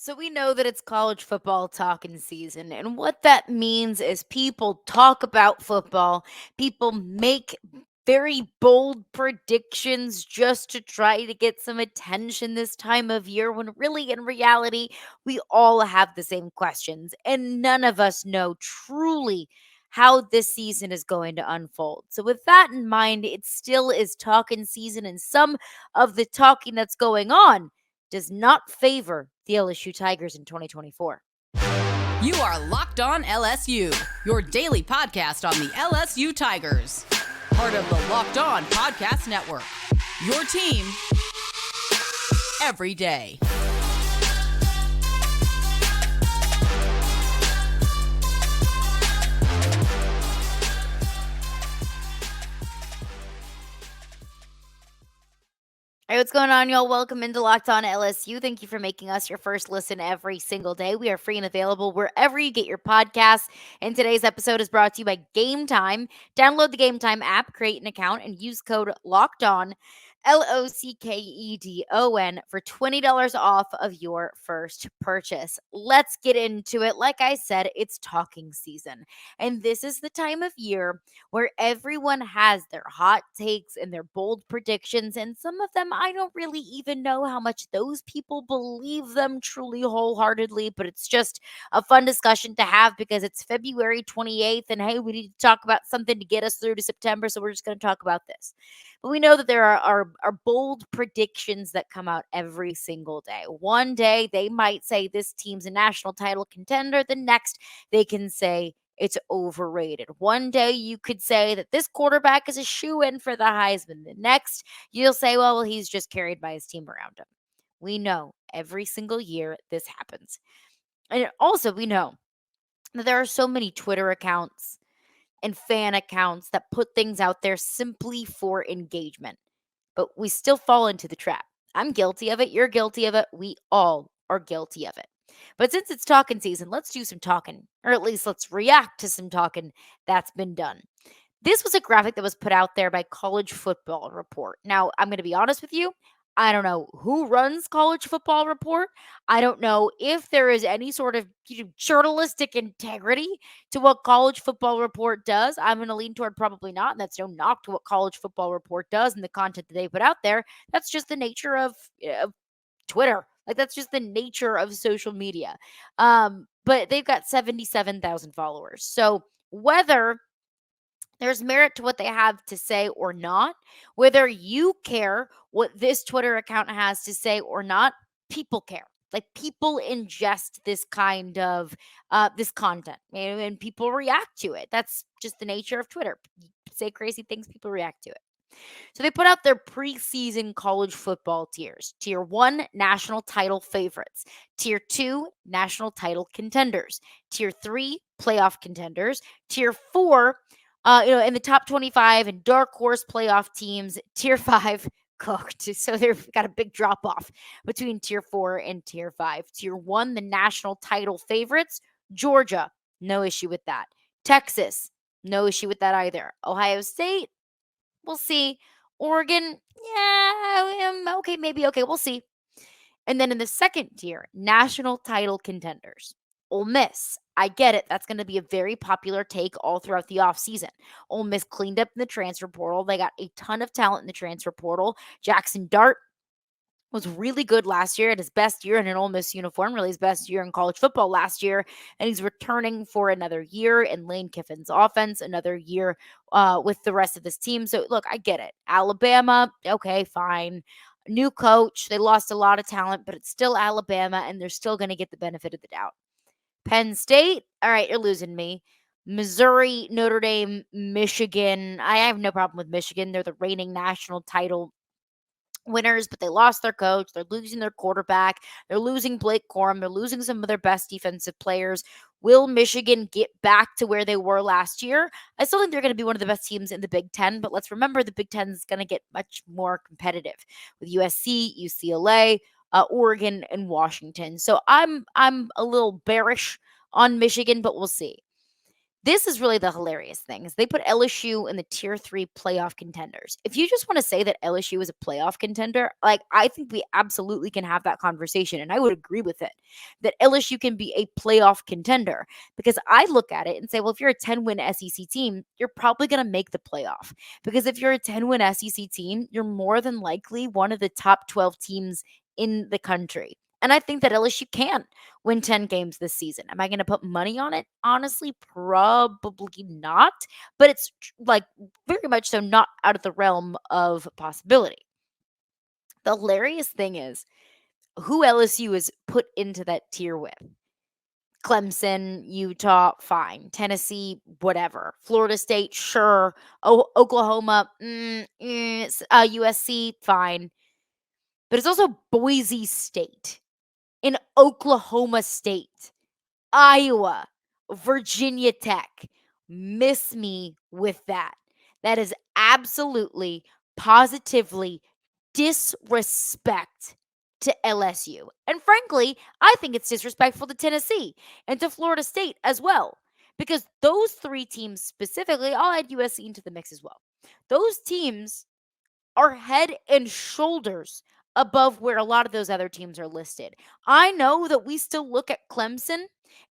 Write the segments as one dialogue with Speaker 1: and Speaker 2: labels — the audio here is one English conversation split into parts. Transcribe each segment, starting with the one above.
Speaker 1: So we know that it's college football talking season. And what that means is people talk about football, people make very bold predictions just to try to get some attention this time of year when really in reality we all have the same questions and none of us know truly how this season is going to unfold. So with that in mind, it still is talking season and some of the talking that's going on does not favor the LSU Tigers in 2024.
Speaker 2: You are Locked On LSU, your daily podcast on the LSU Tigers. Part of the Locked On Podcast Network. Your team every day.
Speaker 1: Hey, what's going on, y'all? Welcome into Locked On LSU. Thank you for making us your first listen every single day. We are free and available wherever you get your podcasts. And today's episode is brought to you by Game Time. Download the Game Time app, create an account, and use code Locked On LOCKEDON for $20 off of your first purchase. Let's get into it. Like I said, it's talking season. And this is the time of year where everyone has their hot takes and their bold predictions. And some of them, I don't really even know how much those people believe them truly wholeheartedly, but it's just a fun discussion to have because it's February 28th. And hey, we need to talk about something to get us through to September. So we're just going to talk about this. But we know that there are bold predictions that come out every single day. One day they might say this team's a national title contender. The next they can say it's overrated. One day you could say that this quarterback is a shoo-in for the Heisman. The next you'll say, well, he's just carried by his team around him. We know every single year this happens. And also we know that there are so many Twitter accounts and fan accounts that put things out there simply for engagement. But we still fall into the trap. I'm guilty of it. You're guilty of it. We all are guilty of it. But since it's talking season, let's do some talking, or at least let's react to some talking that's been done. This was a graphic that was put out there by College Football Report. Now, I'm going to be honest with you. I don't know who runs College Football Report. I don't know if there is any sort of journalistic integrity to what College Football Report does. I'm going to lean toward probably not. And that's no knock to what College Football Report does and the content that they put out there. That's just the nature of Twitter. Like, that's just the nature of social media. But they've got 77,000 followers. So whether there's merit to what they have to say or not, whether you care what this Twitter account has to say or not, people care. Like, people ingest this kind of this content, and people react to it. That's just the nature of Twitter. You say crazy things, people react to it. So they put out their preseason college football tiers. Tier 1, national title favorites. Tier 2, national title contenders. Tier 3, playoff contenders. Tier 4, in the top 25 and dark horse playoff teams. Tier 5, cooked. So they've got a big drop off between tier 4 and tier 5. Tier 1, the national title favorites. Georgia, no issue with that. Texas, no issue with that either. Ohio State, we'll see. Oregon, yeah, okay, maybe. Okay, we'll see. And then in the second tier, national title contenders. Ole Miss, I get it. That's going to be a very popular take all throughout the offseason. Ole Miss cleaned up in the transfer portal. They got a ton of talent in the transfer portal. Jackson Dart was really good last year, at his best year in an Ole Miss uniform, really his best year in college football last year. And he's returning for another year in Lane Kiffin's offense, another year with the rest of this team. So, look, I get it. Alabama, okay, fine. New coach. They lost a lot of talent, but it's still Alabama, and they're still going to get the benefit of the doubt. Penn State, all right, you're losing me. Missouri, Notre Dame, Michigan. I have no problem with Michigan. They're the reigning national title winners, but they lost their coach. They're losing their quarterback. They're losing Blake Corum. They're losing some of their best defensive players. Will Michigan get back to where they were last year? I still think they're going to be one of the best teams in the Big Ten, but let's remember the Big Ten is going to get much more competitive with USC, UCLA, Oregon, and Washington. So I'm a little bearish on Michigan, but we'll see. This is really the hilarious thing is they put LSU in the tier 3 playoff contenders. If you just want to say that LSU is a playoff contender, like I think we absolutely can have that conversation and I would agree with it that LSU can be a playoff contender because I look at it and say, well, if you're a 10-win SEC team, you're probably going to make the playoff. Because if you're a 10-win SEC team, you're more than likely one of the top 12 teams in the country. And I think that LSU can win 10 games this season. Am I going to put money on it? Honestly, probably not. But it's like very much so not out of the realm of possibility. The hilarious thing is who LSU is put into that tier with. Clemson, Utah, fine. Tennessee, whatever. Florida State, sure. Oklahoma, USC, fine. But it's also Boise State in Oklahoma State, Iowa, Virginia Tech. Miss me with that. That is absolutely, positively disrespect to LSU. And frankly, I think it's disrespectful to Tennessee and to Florida State as well. Because those three teams specifically, I'll add USC into the mix as well. Those teams are head and shoulders above where a lot of those other teams are listed. I know that we still look at Clemson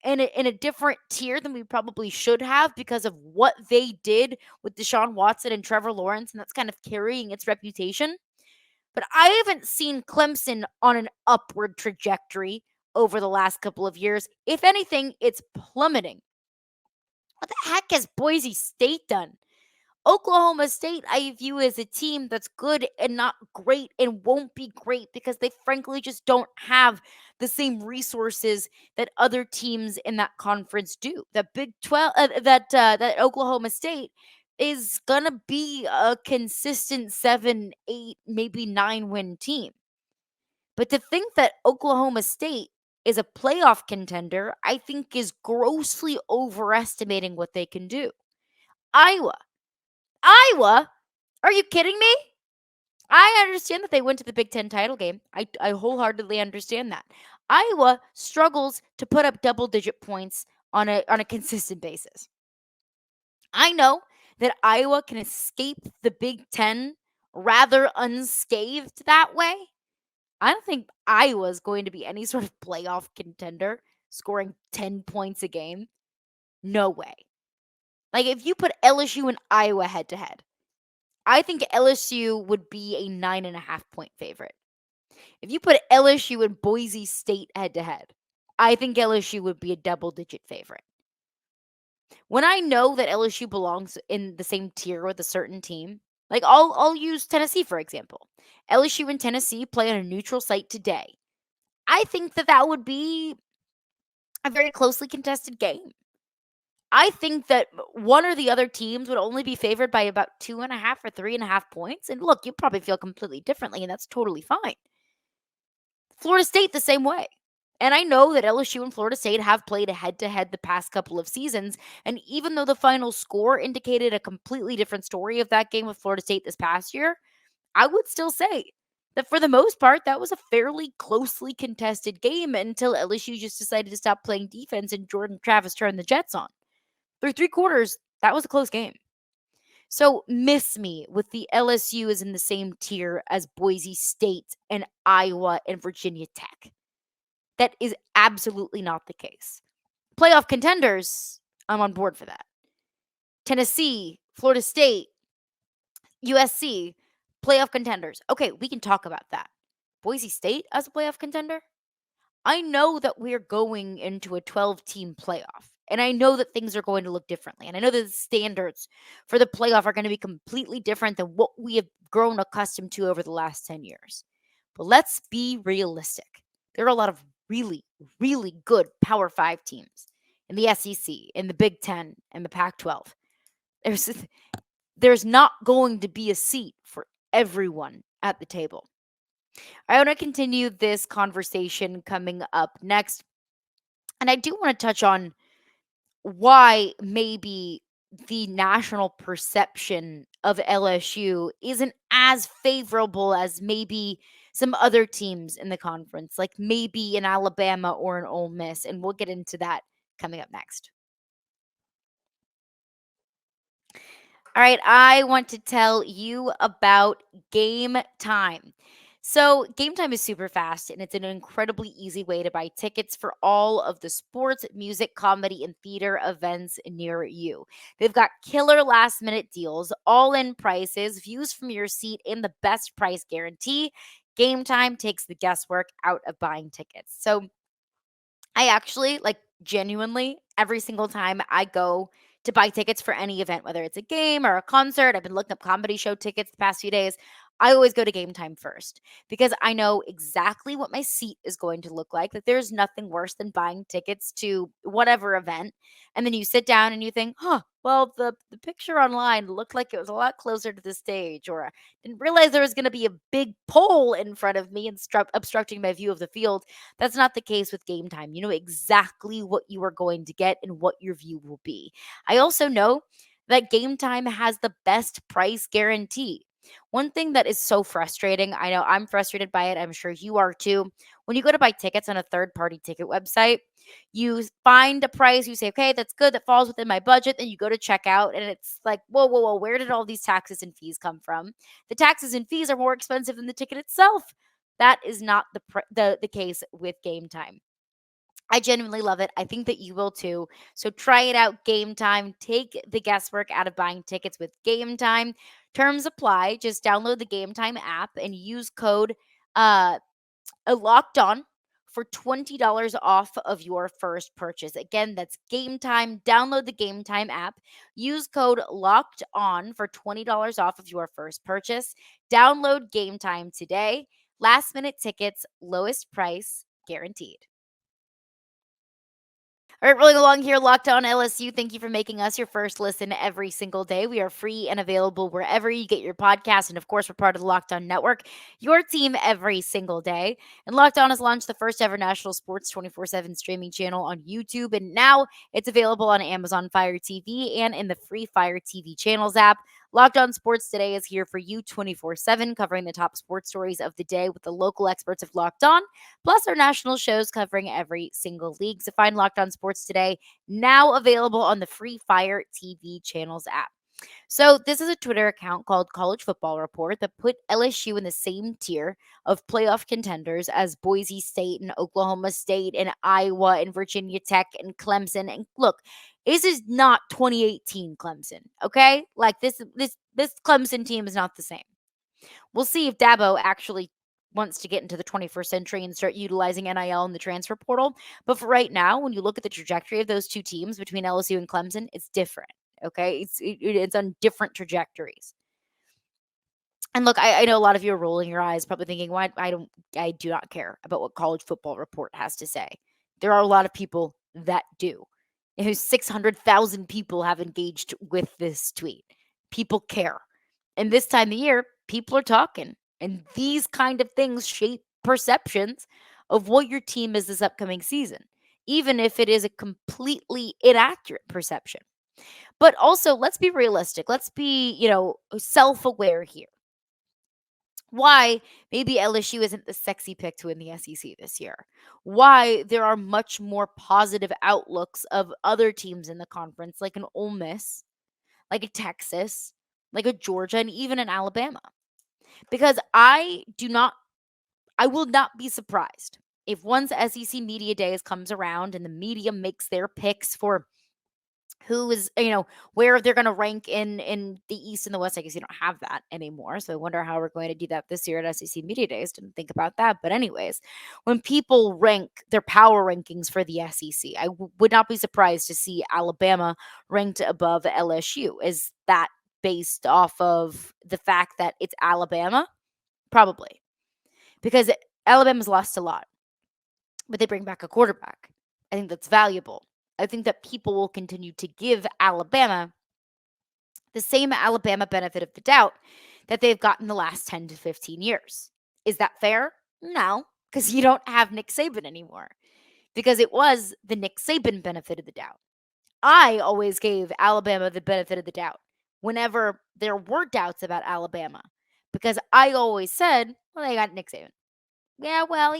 Speaker 1: in a different tier than we probably should have because of what they did with Deshaun Watson and Trevor Lawrence, and that's kind of carrying its reputation. But I haven't seen Clemson on an upward trajectory over the last couple of years. If anything, it's plummeting. What the heck has Boise State done? Oklahoma State, I view as a team that's good and not great and won't be great because they frankly just don't have the same resources that other teams in that conference do. That Big 12, that Oklahoma State is gonna be a consistent 7, 8, maybe 9-win team. But to think that Oklahoma State is a playoff contender, I think is grossly overestimating what they can do. Iowa? Are you kidding me? I understand that they went to the Big Ten title game. I wholeheartedly understand that. Iowa struggles to put up double-digit points on a consistent basis. I know that Iowa can escape the Big Ten rather unscathed that way. I don't think Iowa is going to be any sort of playoff contender scoring 10 points a game. No way. Like if you put LSU and Iowa head to head, I think LSU would be a 9.5 point favorite. If you put LSU and Boise State head to head, I think LSU would be a double-digit favorite. When I know that LSU belongs in the same tier with a certain team, like I'll use Tennessee for example. LSU and Tennessee play on a neutral site today. I think that would be a very closely contested game. I think that one or the other teams would only be favored by about 2.5 or 3.5 points. And look, you probably feel completely differently, and that's totally fine. Florida State, the same way. And I know that LSU and Florida State have played head to head the past couple of seasons. And even though the final score indicated a completely different story of that game with Florida State this past year, I would still say that for the most part, that was a fairly closely contested game until LSU just decided to stop playing defense and Jordan Travis turned the Jets on. Through 3 quarters, that was a close game. So miss me with the LSU is in the same tier as Boise State and Iowa and Virginia Tech. That is absolutely not the case. Playoff contenders, I'm on board for that. Tennessee, Florida State, USC, playoff contenders. Okay, we can talk about that. Boise State as a playoff contender? I know that we're going into a 12-team playoff. And I know that things are going to look differently. And I know that the standards for the playoff are going to be completely different than what we have grown accustomed to over the last 10 years. But let's be realistic. There are a lot of really, really good Power 5 teams in the SEC, in the Big Ten, and the Pac 12. There's not going to be a seat for everyone at the table. I want to continue this conversation coming up next. And I do want to touch on why maybe the national perception of LSU isn't as favorable as maybe some other teams in the conference, like maybe an Alabama or an Ole Miss. And we'll get into that coming up next. All right, I want to tell you about Game Time. So, Game Time is super fast and it's an incredibly easy way to buy tickets for all of the sports, music, comedy, and theater events near you. They've got killer last minute deals, all in prices, views from your seat, and the best price guarantee. Game Time takes the guesswork out of buying tickets. So, I actually, like, genuinely, every single time I go to buy tickets for any event, whether it's a game or a concert, I've been looking up comedy show tickets the past few days. I always go to Game Time first because I know exactly what my seat is going to look like. That there's nothing worse than buying tickets to whatever event. And then you sit down and you think, huh, well, the picture online looked like it was a lot closer to the stage, or I didn't realize there was going to be a big pole in front of me and obstructing my view of the field. That's not the case with Game Time. You know exactly what you are going to get and what your view will be. I also know that Game Time has the best price guarantee. One thing that is so frustrating, I know I'm frustrated by it, I'm sure you are too. When you go to buy tickets on a third party ticket website, you find a price, you say, okay, that's good, that falls within my budget. Then you go to checkout, and it's like, whoa, whoa, whoa, where did all these taxes and fees come from? The taxes and fees are more expensive than the ticket itself. That is not the case with Game Time. I genuinely love it. I think that you will too. So try it out, Game Time. Take the guesswork out of buying tickets with Game Time. Terms apply. Just download the Game Time app and use code uh locked on for $20 off of your first purchase. Again, that's Game Time. Download the Game Time app. Use code locked on for $20 off of your first purchase. Download Game Time today. Last minute tickets, lowest price guaranteed. All right, rolling along here, Locked On LSU. Thank you for making us your first listen every single day. We are free and available wherever you get your podcast. And of course, we're part of the Locked On Network, your team every single day. And Locked On has launched the first ever national sports 24/7 streaming channel on YouTube. And now it's available on Amazon Fire TV and in the free Fire TV channels app. Locked On Sports Today is here for you 24/7, covering the top sports stories of the day with the local experts of Locked On, plus our national shows covering every single league. So find Locked On Sports Today, now available on the free Fire TV channels app. So this is a Twitter account called College Football Report that put LSU in the same tier of playoff contenders as Boise State and Oklahoma State and Iowa and Virginia Tech and Clemson. And look, this is not 2018 Clemson, okay? Like this Clemson team is not the same. We'll see if Dabo actually wants to get into the 21st century and start utilizing NIL in the transfer portal. But for right now, when you look at the trajectory of those two teams between LSU and Clemson, it's different. Okay, it's on different trajectories. And look, I know a lot of you are rolling your eyes, probably thinking, "Why? I do not care about what College Football Report has to say." There are a lot of people that do. 600,000 people have engaged with this tweet. People care, and this time of year, people are talking, and these kind of things shape perceptions of what your team is this upcoming season, even if it is a completely inaccurate perception. But also, let's be realistic. Let's be, self aware here. Why maybe LSU isn't the sexy pick to win the SEC this year. Why there are much more positive outlooks of other teams in the conference, like an Ole Miss, like a Texas, like a Georgia, and even an Alabama. Because I will not be surprised if once SEC Media Days comes around and the media makes their picks for who is, where they're going to rank in the East and the West. I guess you don't have that anymore, so I wonder how we're going to do that this year at SEC Media Days. Didn't think about that. But anyways, when people rank their power rankings for the SEC, I would not be surprised to see Alabama ranked above LSU. Is that based off of the fact that it's Alabama? Probably, because Alabama's lost a lot, but they bring back a quarterback. I think that's valuable. I think that people will continue to give Alabama the same Alabama benefit of the doubt that they've gotten the last 10 to 15 years. Is that fair? No, because you don't have Nick Saban anymore, because it was the Nick Saban benefit of the doubt. I always gave Alabama the benefit of the doubt whenever there were doubts about Alabama, because I always said, well, they got Nick Saban. Yeah, well,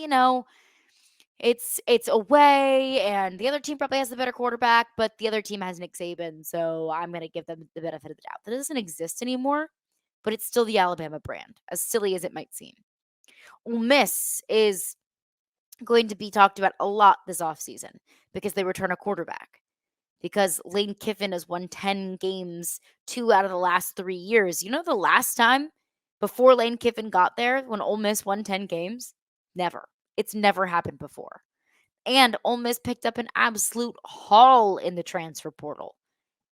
Speaker 1: it's away, and the other team probably has the better quarterback, but the other team has Nick Saban, so I'm gonna give them the benefit of the doubt. That doesn't exist anymore, but it's still the Alabama brand, as silly as it might seem. Ole Miss is going to be talked about a lot this offseason because they return a quarterback. Because Lane Kiffin has won 10 games 2 out of the last 3 years. You know the last time before Lane Kiffin got there when Ole Miss won 10 games? Never. It's never happened before. And Ole Miss picked up an absolute haul in the transfer portal.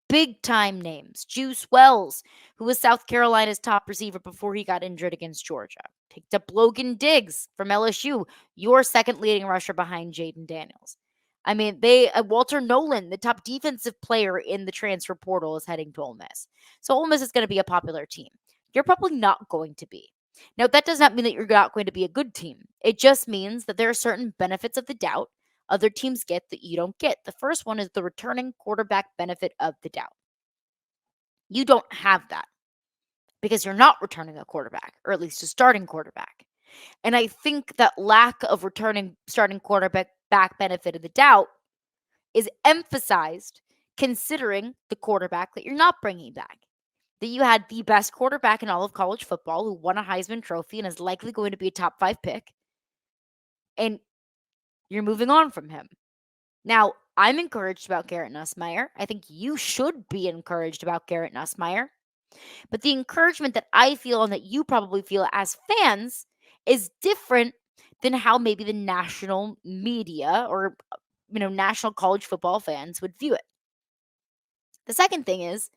Speaker 1: Big time names. Juice Wells, who was South Carolina's top receiver before he got injured against Georgia. Picked up Logan Diggs from LSU, your second leading rusher behind Jaden Daniels. I mean, Walter Nolan, the top defensive player in the transfer portal, is heading to Ole Miss. So Ole Miss is going to be a popular team. You're probably not going to be. Now, that does not mean that you're not going to be a good team. It just means that there are certain benefits of the doubt other teams get that you don't get. The first one is the returning quarterback benefit of the doubt. You don't have that because you're not returning a quarterback, or at least a starting quarterback. And I think that lack of returning starting quarterback back benefit of the doubt is emphasized considering the quarterback that you're not bringing back. That you had the best quarterback in all of college football who won a Heisman Trophy and is likely going to be a top 5 pick, and you're moving on from him. Now, I'm encouraged about Garrett Nussmeier. I think you should be encouraged about Garrett Nussmeier. But the encouragement that I feel and that you probably feel as fans is different than how maybe the national media or national college football fans would view it. The second thing is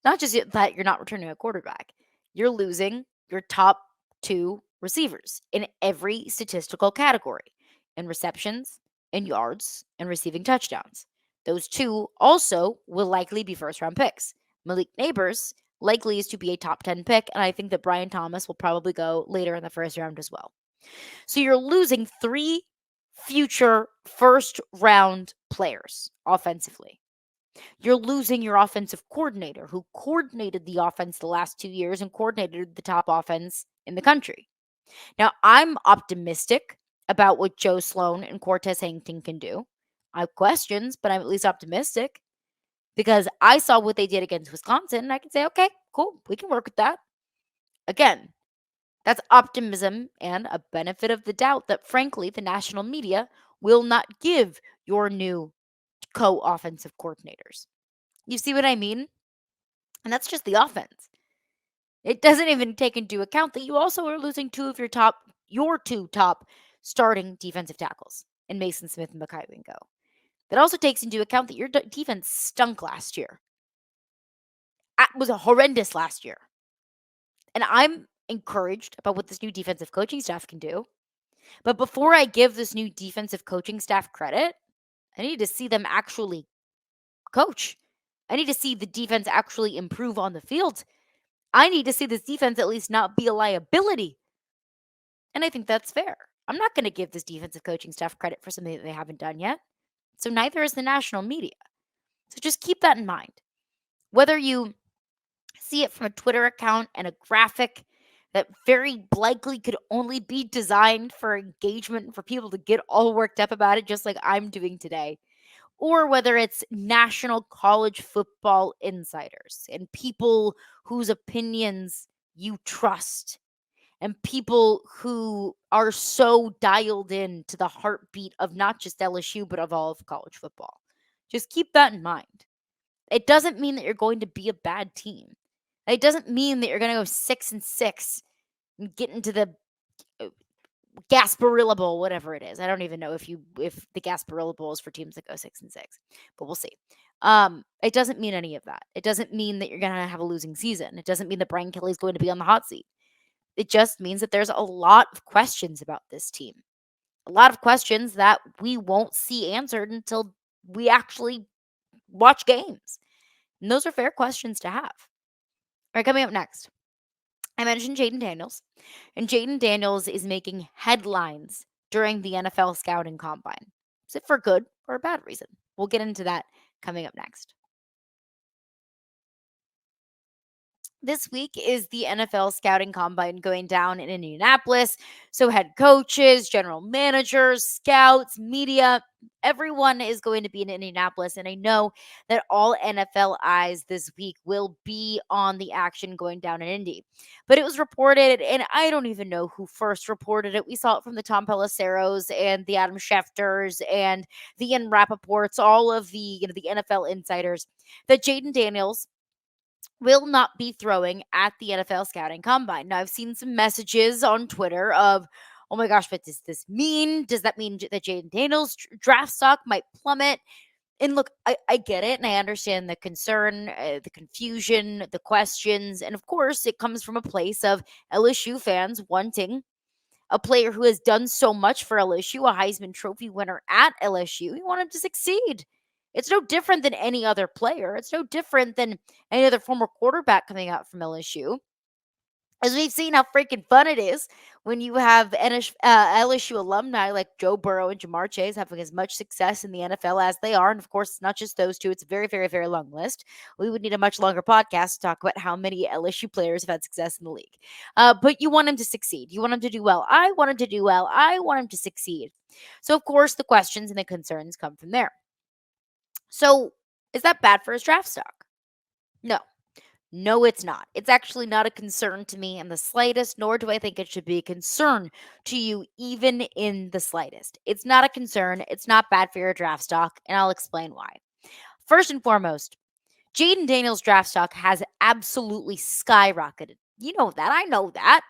Speaker 1: not just that you're not returning a quarterback. You're losing your top 2 receivers in every statistical category, in receptions, in yards, and receiving touchdowns. Those 2 also will likely be first-round picks. Malik Neighbors likely is to be a top 10 pick, and I think that Brian Thomas will probably go later in the first round as well. So you're losing 3 future first-round players offensively. You're losing your offensive coordinator who coordinated the offense the last 2 years and coordinated the top offense in the country. Now, I'm optimistic about what Joe Sloan and Cortez Hankton can do. I have questions, but I'm at least optimistic because I saw what they did against Wisconsin and I can say, okay, cool, we can work with that. Again, that's optimism and a benefit of the doubt that, frankly, the national media will not give your new co-offensive coordinators. You see what I mean? And that's just the offense. It doesn't even take into account that you also are losing 2 of your 2 top starting defensive tackles in Mason Smith and Mekhi Wingo. That also takes into account that your defense stunk last year. It was horrendous last year. And I'm encouraged about what this new defensive coaching staff can do. But before I give this new defensive coaching staff credit, I need to see them actually coach. I need to see the defense actually improve on the field. I need to see this defense at least not be a liability. And I think that's fair. I'm not going to give this defensive coaching staff credit for something that they haven't done yet. So neither is the national media. So just keep that in mind. Whether you see it from a Twitter account and a graphic that very likely could only be designed for engagement and for people to get all worked up about it, just like I'm doing today, or whether it's national college football insiders and people whose opinions you trust and people who are so dialed in to the heartbeat of not just LSU, but of all of college football. Just keep that in mind. It doesn't mean that you're going to be a bad team. It doesn't mean that you're going to go 6-6 and get into the Gasparilla Bowl, whatever it is. I don't even know if the Gasparilla Bowl is for teams that go 6-6, but we'll see. It doesn't mean any of that. It doesn't mean that you're going to have a losing season. It doesn't mean that Brian Kelly is going to be on the hot seat. It just means that there's a lot of questions about this team. A lot of questions that we won't see answered until we actually watch games. And those are fair questions to have. All right, coming up next, I mentioned Jaden Daniels. And Jaden Daniels is making headlines during the NFL scouting combine. Is it for good or a bad reason? We'll get into that coming up next. This week is the NFL scouting combine going down in Indianapolis. So, head coaches, general managers, scouts, media, everyone is going to be in Indianapolis. And I know that all NFL eyes this week will be on the action going down in Indy. But it was reported, and I don't even know who first reported it. We saw it from the Tom Pelisseros and the Adam Schefters and the Ian Rappaports, all of the NFL insiders, that Jaden Daniels will not be throwing at the NFL scouting combine. Now, I've seen some messages on Twitter of, oh my gosh, what does this mean? Does that mean that Jaden Daniels' draft stock might plummet? And look, I get it, and I understand the concern, the confusion, the questions. And of course, it comes from a place of LSU fans wanting a player who has done so much for LSU, a Heisman Trophy winner at LSU. You want him to succeed. It's no different than any other player. It's no different than any other former quarterback coming out from LSU. As we've seen how freaking fun it is when you have LSU alumni like Joe Burrow and Jamar Chase having as much success in the NFL as they are. And of course, it's not just those two, it's a very, very, very long list. We would need a much longer podcast to talk about how many LSU players have had success in the league. But you want him to succeed. You want him to do well. I want him to do well. I want him to succeed. So, of course, the questions and the concerns come from there. So, is that bad for his draft stock? No. No, it's not. It's actually not a concern to me in the slightest, nor do I think it should be a concern to you, even in the slightest. It's not a concern. It's not bad for your draft stock, and I'll explain why. First and foremost, Jaden Daniels' draft stock has absolutely skyrocketed. You know that. I know that.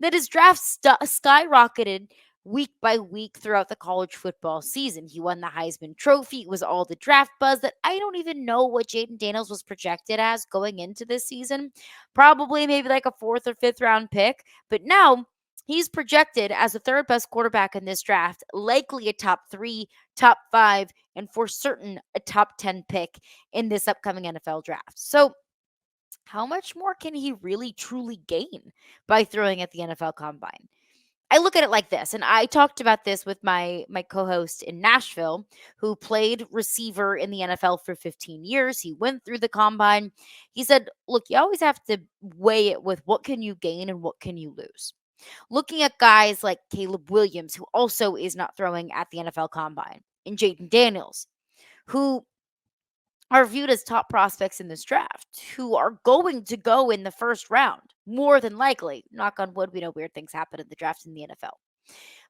Speaker 1: That his draft skyrocketed week by week throughout the college football season. He won the Heisman Trophy. It was all the draft buzz that I don't even know what Jaden Daniels was projected as going into this season. Probably maybe like a fourth or fifth round pick. But now he's projected as the third best quarterback in this draft, likely a top 3, top 5, and for certain a top 10 pick in this upcoming NFL draft. So, how much more can he really truly gain by throwing at the NFL combine? I look at it like this, and I talked about this with my co-host in Nashville, who played receiver in the NFL for 15 years. He went through the combine. He said, "Look, you always have to weigh it with what can you gain and what can you lose." Looking at guys like Caleb Williams, who also is not throwing at the NFL combine, and Jaden Daniels, who are viewed as top prospects in this draft, who are going to go in the first round, more than likely. Knock on wood, we know weird things happen in the draft in the NFL.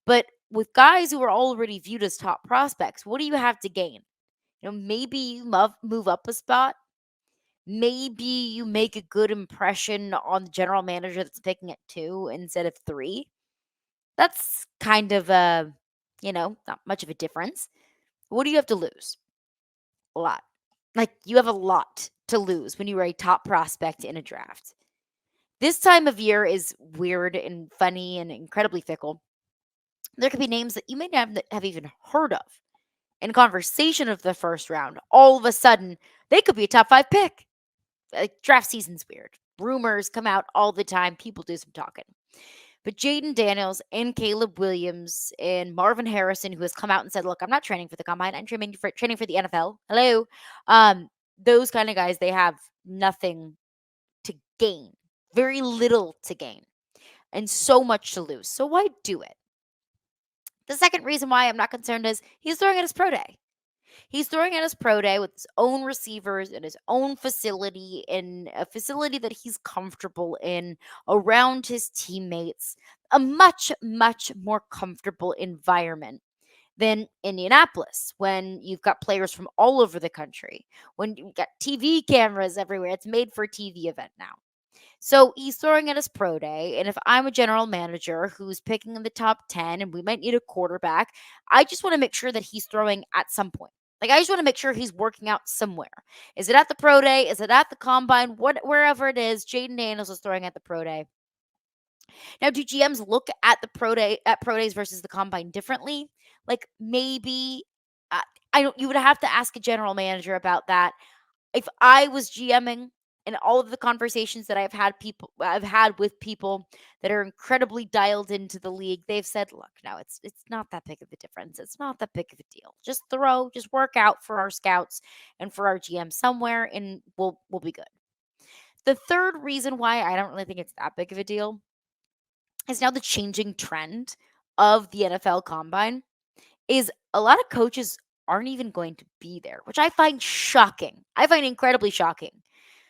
Speaker 1: But with guys who are already viewed as top prospects, what do you have to gain? Maybe you move up a spot. Maybe you make a good impression on the general manager that's picking at 2 instead of 3. That's kind of not much of a difference. What do you have to lose? A lot. Like, you have a lot to lose when you are a top prospect in a draft. This time of year is weird and funny and incredibly fickle. There could be names that you may not have even heard of in conversation of the first round. All of a sudden, they could be a top 5 pick. Like, draft season's weird. Rumors come out all the time. People do some talking. But Jaden Daniels and Caleb Williams and Marvin Harrison, who has come out and said, "Look, I'm not training for the combine. I'm training for the NFL." Hello, those kind of guys, they have nothing to gain, very little to gain, and so much to lose. So why do it? The second reason why I'm not concerned is he's throwing at his pro day. He's throwing at his pro day with his own receivers in his own facility, in a facility that he's comfortable in, around his teammates, a much, much more comfortable environment than Indianapolis when you've got players from all over the country, when you've got TV cameras everywhere. It's made for a TV event now. So he's throwing at his pro day. And if I'm a general manager who's picking in the top 10 and we might need a quarterback, I just want to make sure that he's throwing at some point. Like, I just want to make sure he's working out somewhere. Is it at the pro day? Is it at the combine? Wherever it is, Jaden Daniels is throwing at the pro day. Now, do GMs look at the pro days versus the combine differently? Like, maybe I don't. You would have to ask a general manager about that. If I was GMing, and all of the conversations that I've had with people that are incredibly dialed into the league, they've said, "Look, no, it's not that big of a difference. It's not that big of a deal. Just work out for our scouts and for our GM somewhere, and we'll be good." The third reason why I don't really think it's that big of a deal is now the changing trend of the NFL combine is a lot of coaches aren't even going to be there, which I find shocking. I find incredibly shocking.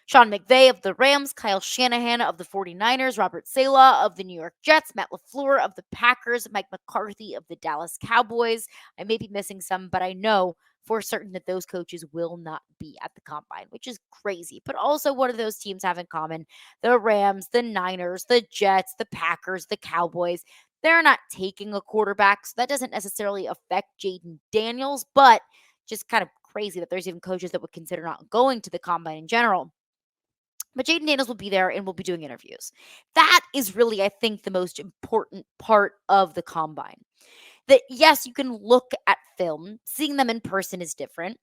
Speaker 1: Sean McVay of the Rams, Kyle Shanahan of the 49ers, Robert Saleh of the New York Jets, Matt LaFleur of the Packers, Mike McCarthy of the Dallas Cowboys. I may be missing some, but I know for certain that those coaches will not be at the combine, which is crazy. But also, what do those teams have in common? The Rams, the Niners, the Jets, the Packers, the Cowboys. They're not taking a quarterback, so that doesn't necessarily affect Jaden Daniels, but just kind of crazy that there's even coaches that would consider not going to the combine in general. But Jaden Daniels will be there and will be doing interviews. That is really, I think, the most important part of the combine. That yes, you can look at film, seeing them in person is different,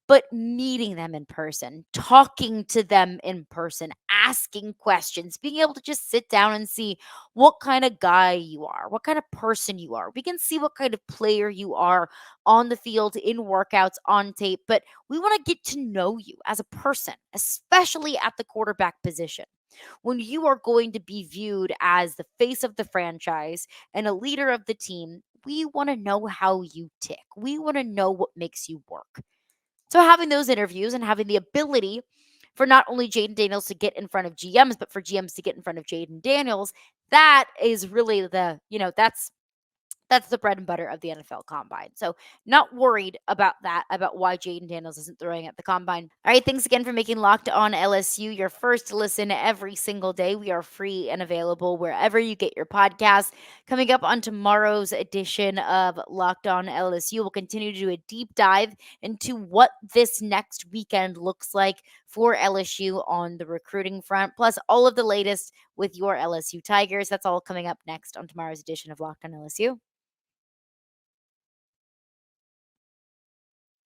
Speaker 1: but meeting them in person, talking to them in person, asking questions, being able to just sit down and see what kind of guy you are, what kind of person you are. We can see what kind of player you are on the field, in workouts, on tape, but we want to get to know you as a person, especially at the quarterback position. When you are going to be viewed as the face of the franchise and a leader of the team, we want to know how you tick. We want to know what makes you work. So, having those interviews and having the ability for not only Jaden Daniels to get in front of GMs, but for GMs to get in front of Jaden Daniels, that is really that's the bread and butter of the NFL combine. So, not worried about that, about why Jaden Daniels isn't throwing at the combine. All right, thanks again for making Locked On LSU your first listen every single day. We are free and available wherever you get your podcasts. Coming up on tomorrow's edition of Locked On LSU, we'll continue to do a deep dive into what this next weekend looks like for LSU on the recruiting front, plus all of the latest with your LSU Tigers. That's all coming up next on tomorrow's edition of Locked On LSU.